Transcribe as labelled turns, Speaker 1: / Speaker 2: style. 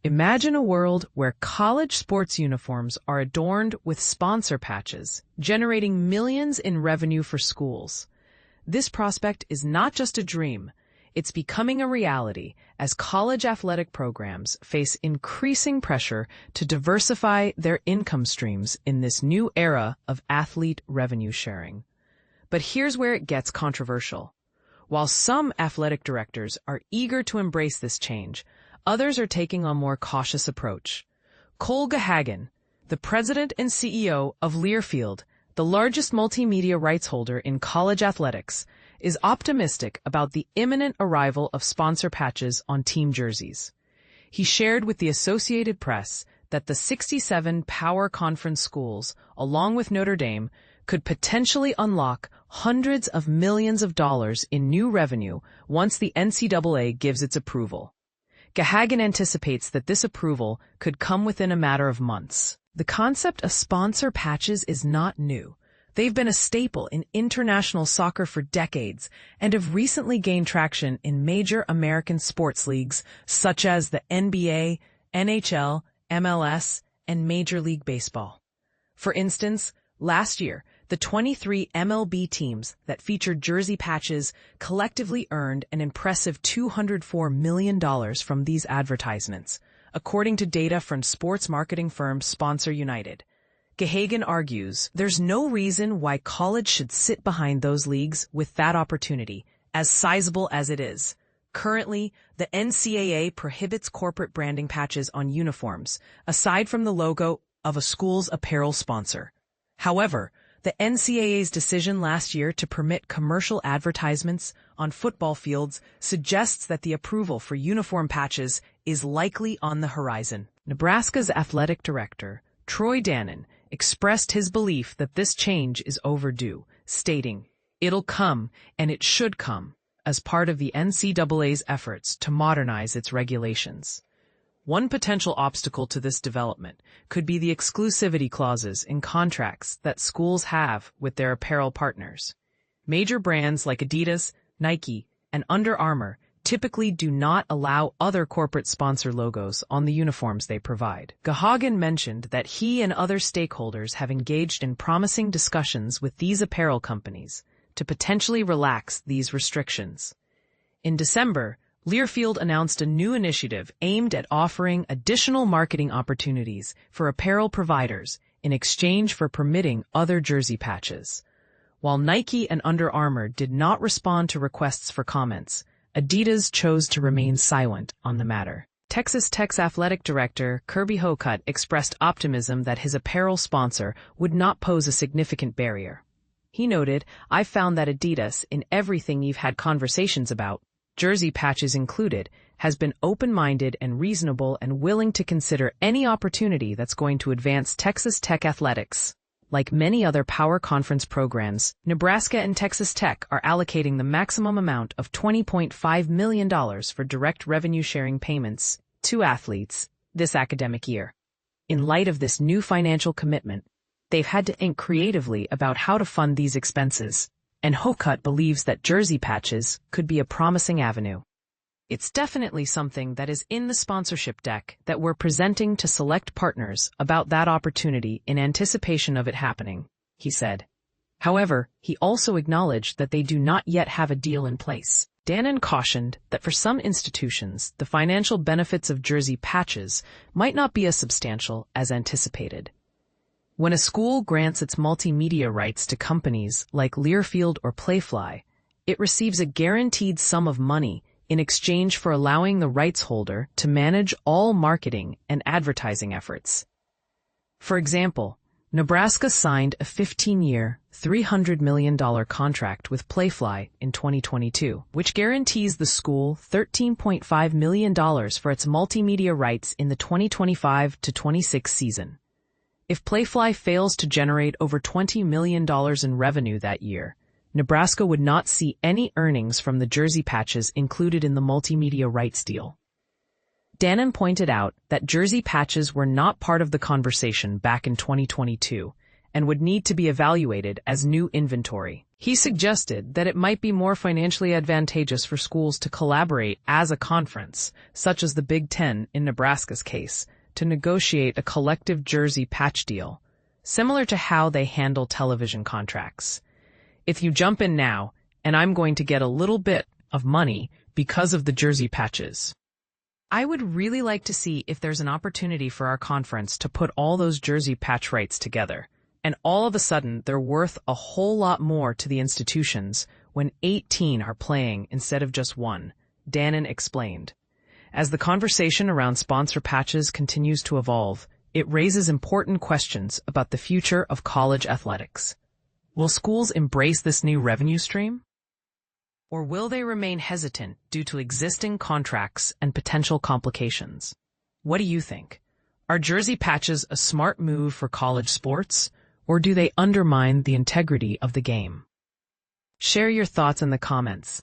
Speaker 1: Imagine a world where college sports uniforms are adorned with sponsor patches, generating millions in revenue for schools. This prospect is not just a dream, it's becoming a reality as college athletic programs face increasing pressure to diversify their income streams in this new era of athlete revenue sharing. But here's where it gets controversial. While some athletic directors are eager to embrace this change, others are taking a more cautious approach. Cole Gahagan, the president and CEO of Learfield, the largest multimedia rights holder in college athletics, is optimistic about the imminent arrival of sponsor patches on team jerseys. He shared with the Associated Press that the 67 Power Conference schools, along with Notre Dame, could potentially unlock hundreds of millions of dollars in new revenue once the NCAA gives its approval. Gahagan anticipates that this approval could come within a matter of months. The concept of sponsor patches is not new. They've been a staple in international soccer for decades and have recently gained traction in major American sports leagues such as the NBA, NHL, MLS, and Major League Baseball. For instance, last year, the 23 MLB teams that featured jersey patches collectively earned an impressive $204 million from these advertisements, according to data from sports marketing firm Sponsor United. Gahagan argues there's no reason why college should sit behind those leagues with that opportunity, as sizable as it is. Currently, the NCAA prohibits corporate branding patches on uniforms, aside from the logo of a school's apparel sponsor. However, the NCAA's decision last year to permit commercial advertisements on football fields suggests that the approval for uniform patches is likely on the horizon. Nebraska's athletic director, Troy Dannen, expressed his belief that this change is overdue, stating, "It'll come, and it should come, as part of the NCAA's efforts to modernize its regulations." One potential obstacle to this development could be the exclusivity clauses in contracts that schools have with their apparel partners. Major brands like Adidas, Nike, and Under Armour typically do not allow other corporate sponsor logos on the uniforms they provide. Gahagan mentioned that he and other stakeholders have engaged in promising discussions with these apparel companies to potentially relax these restrictions. In December, Learfield announced a new initiative aimed at offering additional marketing opportunities for apparel providers in exchange for permitting other jersey patches. While Nike and Under Armour did not respond to requests for comments, Adidas chose to remain silent on the matter. Texas Tech's athletic director, Kirby Hocutt, expressed optimism that his apparel sponsor would not pose a significant barrier. He noted, "I've found that Adidas, in everything you've had conversations about, jersey patches included, has been open-minded and reasonable and willing to consider any opportunity that's going to advance Texas Tech athletics." Like many other Power Conference programs, Nebraska and Texas Tech are allocating the maximum amount of $20.5 million for direct revenue-sharing payments to athletes this academic year. In light of this new financial commitment, they've had to think creatively about how to fund these expenses, and Hocutt believes that jersey patches could be a promising avenue. "It's definitely something that is in the sponsorship deck that we're presenting to select partners about that opportunity in anticipation of it happening," he said. However, he also acknowledged that they do not yet have a deal in place. Dannen cautioned that for some institutions, the financial benefits of jersey patches might not be as substantial as anticipated. When a school grants its multimedia rights to companies like Learfield or Playfly, it receives a guaranteed sum of money in exchange for allowing the rights holder to manage all marketing and advertising efforts. For example, Nebraska signed a 15-year, $300 million contract with Playfly in 2022, which guarantees the school $13.5 million for its multimedia rights in the 2025-26 season. If Playfly fails to generate over $20 million in revenue that year, Nebraska would not see any earnings from the jersey patches included in the multimedia rights deal. Dannen pointed out that jersey patches were not part of the conversation back in 2022, and would need to be evaluated as new inventory. He suggested that it might be more financially advantageous for schools to collaborate as a conference, such as the Big Ten in Nebraska's case, to negotiate a collective jersey patch deal, similar to how they handle television contracts. If you jump in now, and I'm going to get a little bit of money because of the jersey patches. I would really like to see if there's an opportunity for our conference to put all those jersey patch rights together, and all of a sudden they're worth a whole lot more to the institutions when 18 are playing instead of just one, Dannon explained. As the conversation around sponsor patches continues to evolve, it raises important questions about the future of college athletics. Will schools embrace this new revenue stream? Or will they remain hesitant due to existing contracts and potential complications? What do you think? Are jersey patches a smart move for college sports, or do they undermine the integrity of the game? Share your thoughts in the comments.